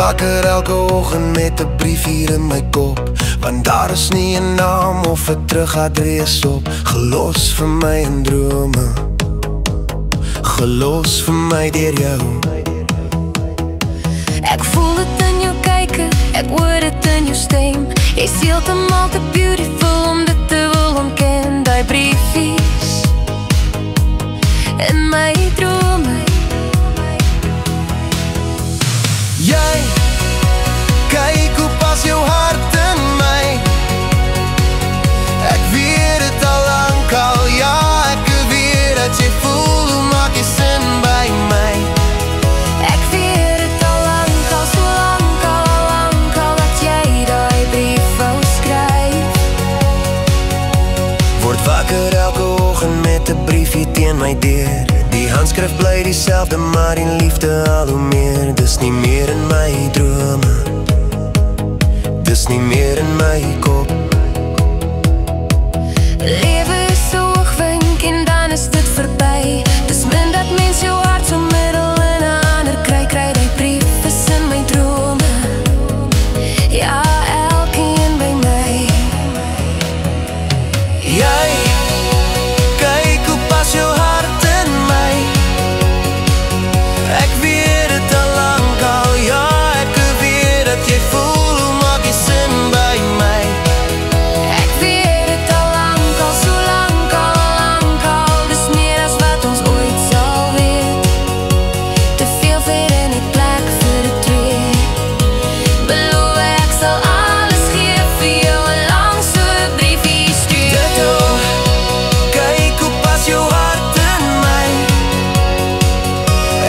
wakker elke oggend met 'n brief hier in my kop, want daar is nie 'n naam of 'n terugadres op. Gelos vir my in drome, gelos vir my deur jou. Ek voel dit in jou kyke, ek hoor dit in jou stem. Jy's heeltemal te beautiful om dit te wil ontken. Daai briefies in my drome. Jy kyk hoe pas jou hart in my. Ek weet dit al lank al, ja, ek weet dat jy voel hoe maak jy sin by my. Ek weet dit al lank al, so lank al dat jy daai brief wou skryf. Word wakker elke oggend met 'n briefie teen my deur. Die handskrif bly dieselfde, maar die liefde al hoe meer. Dis nie meer in my drome, dis nie meer in my kop. Lewe is so hoogwink en dan is dit verby. Dis min dat mens jou hart so middel in 'n ander kry. Kry die brief is in my drome, ja, elkeen by my. Jy kyk hoe pas jou hart in my. Ek weet dit al lank al, ja, ek weet dat jy voel hoe maak jy sin by my. Ek weet dit al lank al, so lank al. Dis meer as wat ons ooit sal weet. Te veel vir in die plek vir die twee. Beloof ek sal alles gee vir jou, 'n lang so briefie stuur. Kyk hoe pas jou hart in my.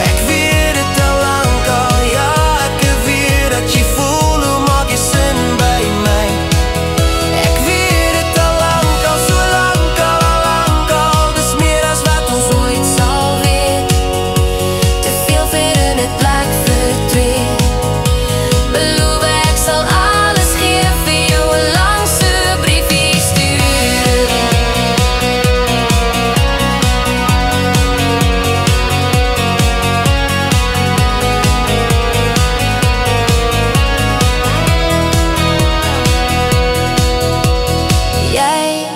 Ek weet dit al lank al, ja, ek weet dat jy voel hoe maak jy sin by my. Ek weet dit al lank al, so lank al. Dis meer as wat ons ooit sal weet. Te veel vir in die plek vir twee. Beloof ek sal alles gee vir jou, 'n lang so briefie stuur. Jy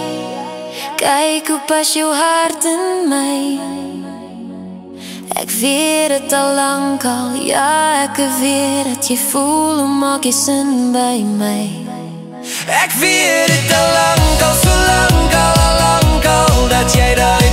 kyk hoe pas jou hart in my. Ek weet dit al lank al, ja, ek weet dat jy voel hoe maak jy sin by my. Ek weet dit al lank al, so lank al, dat jy daai